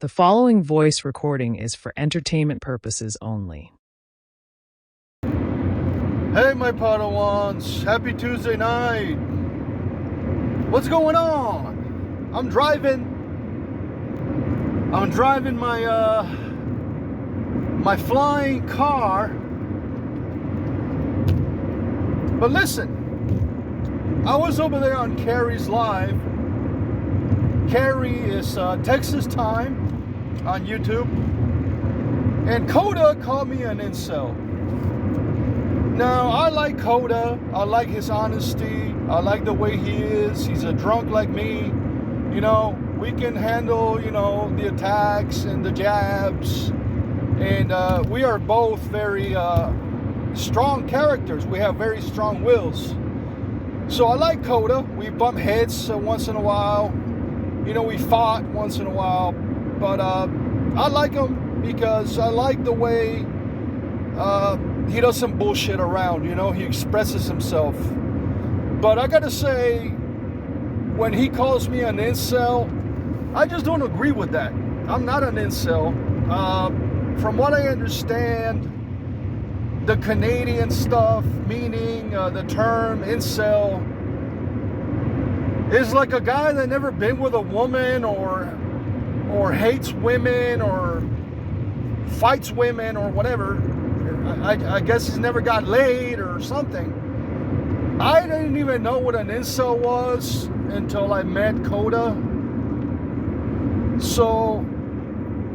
The following voice recording is for entertainment purposes only. Hey, my Padawans, happy Tuesday night. What's going on? I'm driving my flying car. But listen, I was over there on Carrie's live. Carrie is Texas Time on YouTube, and Coda called me an incel. Now, I like Coda. I like his honesty. I like the way he is. He's a drunk like me. You know, we can handle, the attacks and the jabs. And we are both very strong characters. We have very strong wills. So I like Coda. We bump heads once in a while. We fought once in a while. But I like him because I like the way he does some bullshit around. He expresses himself. But I gotta say, when he calls me an incel, I just don't agree with that. I'm not an incel. From what I understand, the Canadian stuff, meaning the term incel, is like a guy that never been with a woman or hates women or fights women or whatever. I guess he's never got laid or something. I didn't even know what an incel was until I met Coda. So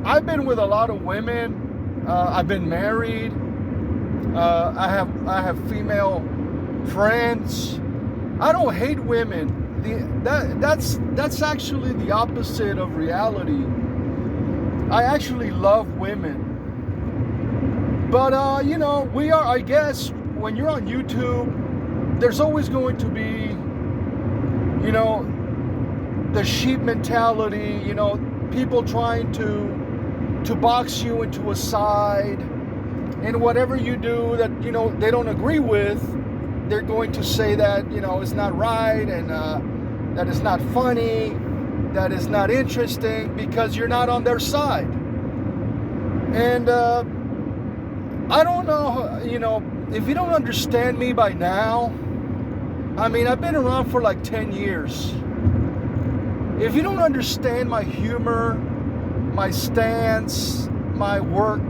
I've been with a lot of women. I've been married. I have female friends. I don't hate women. That's actually the opposite of reality. I actually love women. But we are, I guess, when you're on YouTube, there's always going to be, the sheep mentality, people trying to box you into a side, and whatever you do that, they don't agree with, they're going to say that, it's not right, and that it's not funny, that it's not interesting, because you're not on their side. And I don't know, if you don't understand me by now, I've been around for like 10 years. If you don't understand my humor, my stance, my work,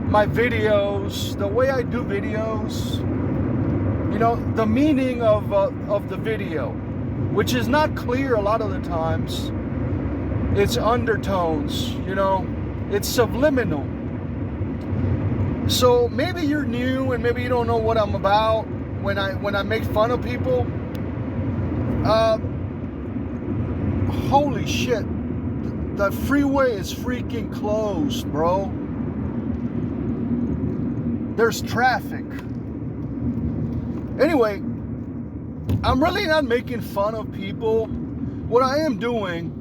my videos, the way I do videos, the meaning of the video, which is not clear a lot of the times. It's undertones, it's subliminal. So maybe you're new and maybe you don't know what I'm about when I make fun of people. Holy shit, the freeway is freaking closed, bro. There's traffic. Anyway, I'm really not making fun of people. What I am doing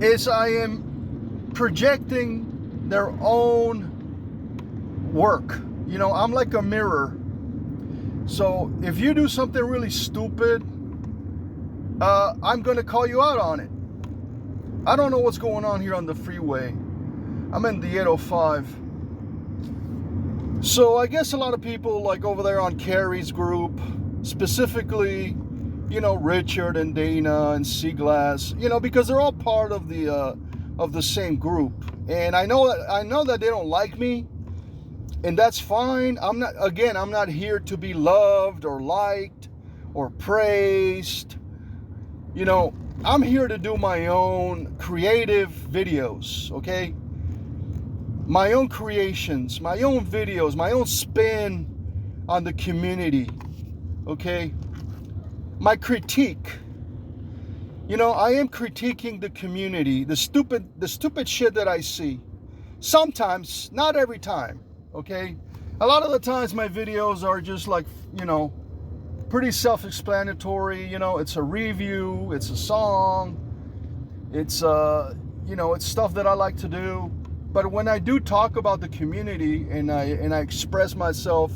is I am projecting their own work. I'm like a mirror. So if you do something really stupid, I'm going to call you out on it. I don't know what's going on here on the freeway. I'm in the 805. So I guess a lot of people, like over there on Carrie's group, specifically, Richard and Dana and Seaglass, because they're all part of the same group. And I know that they don't like me, and that's fine. I'm not here to be loved or liked or praised. I'm here to do my own creative videos, okay? My own creations, my own videos, my own spin on the community, okay? My critique. I am critiquing the community, the stupid shit that I see. Sometimes, not every time, okay? A lot of the times my videos are just like, pretty self-explanatory. It's a review, it's a song, it's it's stuff that I like to do. But when I do talk about the community and I express myself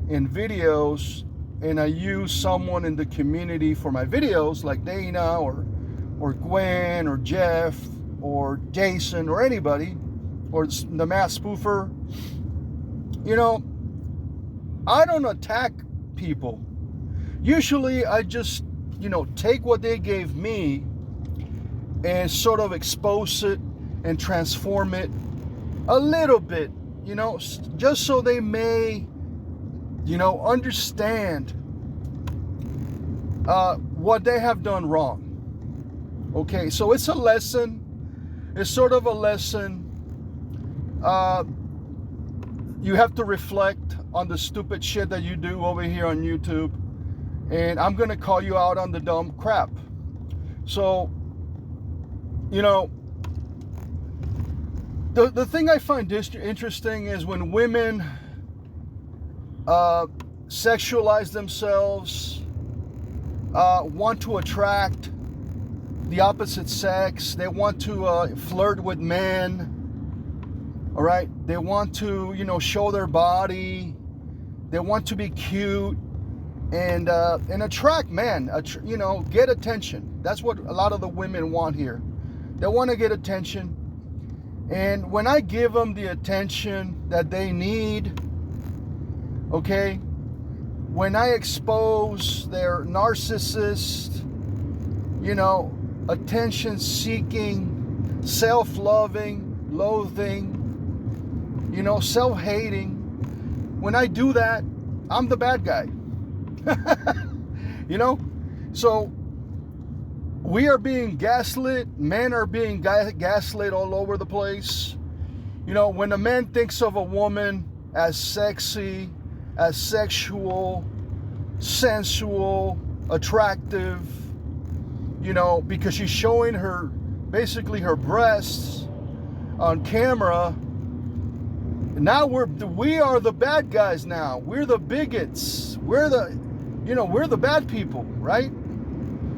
in videos, and I use someone in the community for my videos, like Dana or Gwen or Jeff, or Jason or anybody, or the mass spoofer, you know, I don't attack people. Usually I just, you know, take what they gave me and sort of expose it and transform it a little bit, you know, just so they may, you know, understand what they have done wrong. Okay, so it's a lesson. It's sort of a lesson. You have to reflect on the stupid shit that you do over here on YouTube. And I'm going to call you out on the dumb crap. So, you know, the thing I find interesting is when women sexualize themselves, want to attract the opposite sex. They want to flirt with men. All right. They want to, you know, show their body. They want to be cute and attract men. You know, get attention. That's what a lot of the women want here. They want to get attention. And when I give them the attention that they need, okay, when I expose their narcissist, you know, attention-seeking, self-loving, loathing, you know, self-hating, when I do that, I'm the bad guy. You know? So, we are being gaslit. Men are being gaslit all over the place. You know, when a man thinks of a woman as sexy, as sexual, sensual, attractive, you know, because she's showing her, basically her breasts on camera. Now we are the bad guys now. We're the bigots. We're the bad people, right?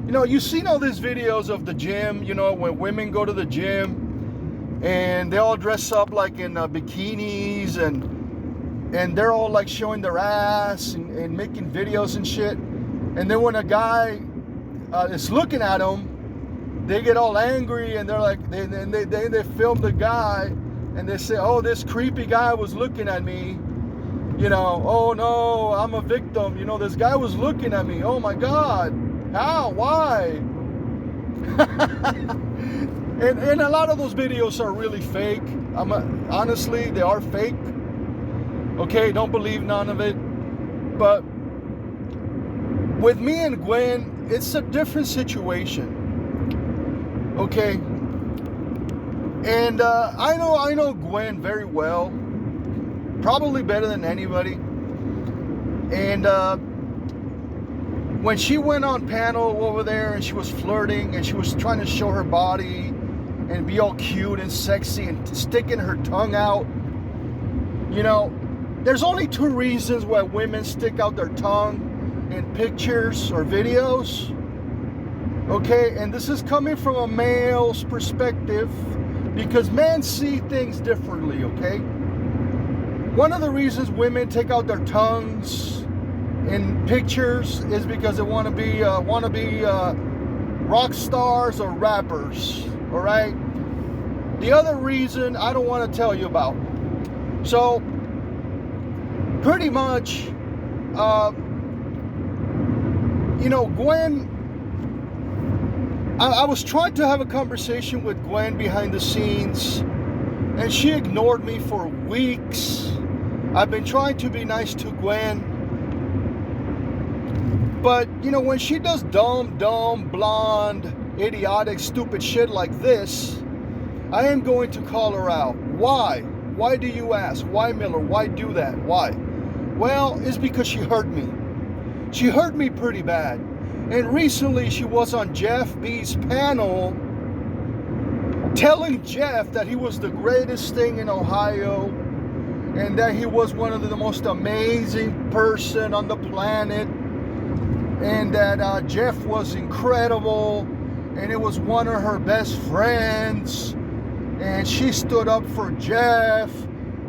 You know, you've seen all these videos of the gym, you know, when women go to the gym and they all dress up like in bikinis and they're all like showing their ass and making videos and shit. And then when a guy is looking at them, they get all angry and they're like, they film the guy and they say, oh, this creepy guy was looking at me. You know, oh no, I'm a victim. You know, this guy was looking at me. Oh my God. How? Why? and a lot of those videos are really fake. Honestly, they are fake. Okay, don't believe none of it. But with me and Gwen, it's a different situation. Okay? And I know Gwen very well. Probably better than anybody. And when she went on panel over there and she was flirting and she was trying to show her body and be all cute and sexy and sticking her tongue out, you know, there's only two reasons why women stick out their tongue in pictures or videos. Okay, and this is coming from a male's perspective because men see things differently, okay? One of the reasons women take out their tongues in pictures is because they want to be rock stars or rappers, all right? The other reason I don't want to tell you about. So, pretty much, you know, Gwen, I was trying to have a conversation with Gwen behind the scenes, and she ignored me for weeks. I've been trying to be nice to Gwen, but, you know, when she does dumb, blonde, idiotic, stupid shit like this, I am going to call her out. Why? Why do you ask? Why, Miller? Why do that? Why? Well, it's because she hurt me. She hurt me pretty bad. And recently she was on Jeff B's panel telling Jeff that he was the greatest thing in Ohio and that he was one of the most amazing person on the planet and that Jeff was incredible and it was one of her best friends, and she stood up for Jeff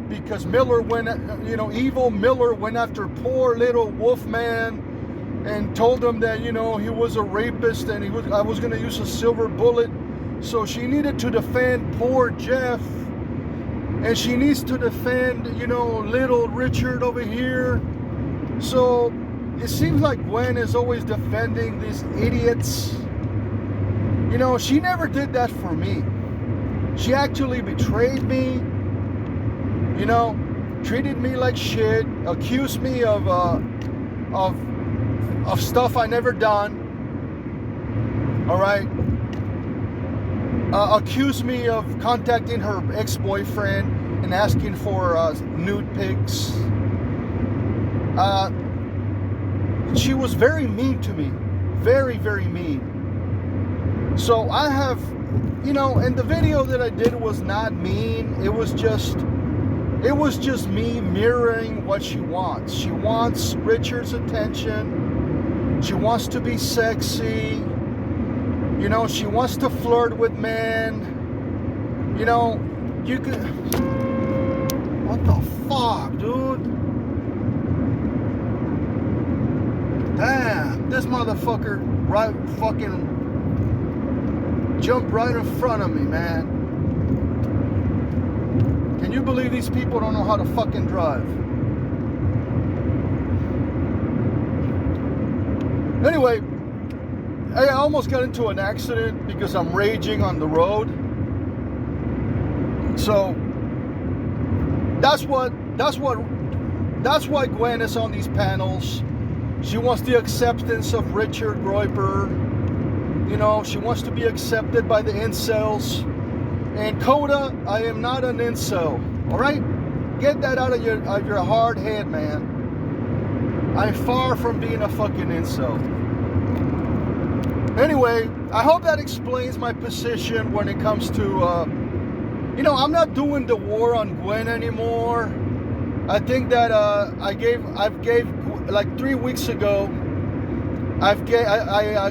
because Miller went, you know, evil Miller went after poor little Wolfman and told him that, you know, he was a rapist and I was going to use a silver bullet So she needed to defend poor Jeff. And she needs to defend, you know, little Richard over here. So it seems like Gwen is always defending these idiots. You know, she never did that for me. She actually betrayed me. You know, treated me like shit. Accused me of stuff I never done. All right. Accused me of contacting her ex-boyfriend and asking for nude pics. She was very mean to me. Very, very mean. So I have, you know, and the video that I did was not mean. It was just me mirroring what she wants. She wants Richard's attention. She wants to be sexy. You know, she wants to flirt with men. You know, you could... What the fuck, dude? Damn, this motherfucker right fucking jumped right in front of me, man. Can you believe these people don't know how to fucking drive? Anyway, I almost got into an accident because I'm raging on the road. So that's why Gwen is on these panels. She wants the acceptance of Richard Groyper. You know, she wants to be accepted by the incels. And Coda, I am not an incel. All right, get that out of your hard head, man. I'm far from being a fucking incel. Anyway, I hope that explains my position when it comes to, you know, I'm not doing the war on Gwen anymore. I think that I've gave like 3 weeks ago. I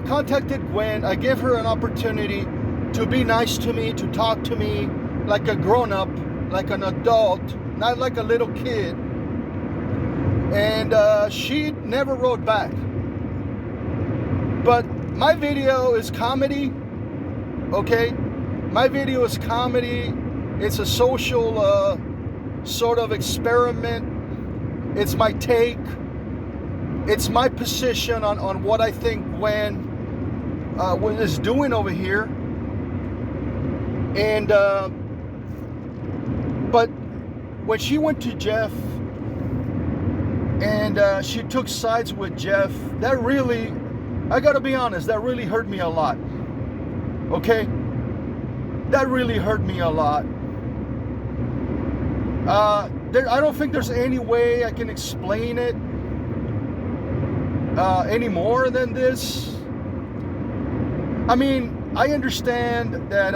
contacted Gwen. I gave her an opportunity to be nice to me, to talk to me like a grown-up, like an adult, not like a little kid. And she never wrote back. But my video is comedy, okay? My video is comedy. It's a social sort of experiment. It's my take. It's my position on what I think Gwen is doing over here. And, but when she went to Jeff and she took sides with Jeff, that really... I gotta be honest, that really hurt me a lot. Okay? That really hurt me a lot. I don't think there's any way I can explain it any more than this. I mean, I understand that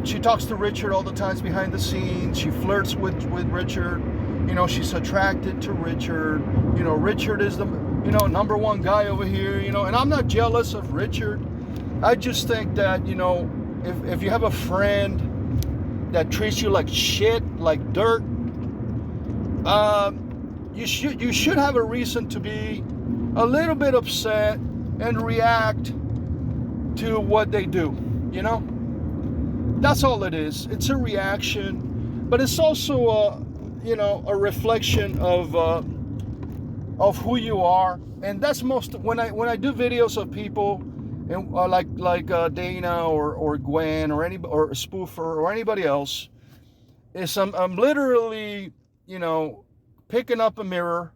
she talks to Richard all the times behind the scenes. She flirts with Richard. You know, she's attracted to Richard. You know, Richard is the... you know, number one guy over here, you know, and I'm not jealous of Richard. I just think that, you know, if you have a friend that treats you like shit, like dirt, you should have a reason to be a little bit upset and react to what they do, you know? That's all it is. It's a reaction, but it's also you know, a reflection of who you are. And that's most when I do videos of people and like Dana or Gwen or any or Spoofer or anybody else, is I'm literally, you know, picking up a mirror,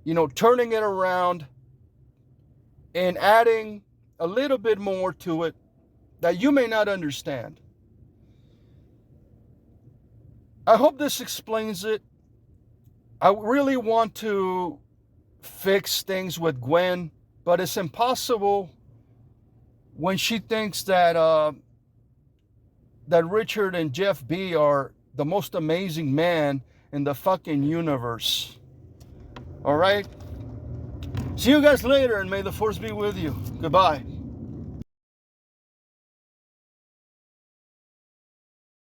you know, turning it around and adding a little bit more to it that you may not understand. I hope this explains it. I really want to fix things with Gwen, but it's impossible when she thinks that that Richard and Jeff B are the most amazing man in the fucking universe. All right? See you guys later, and may the force be with you. Goodbye.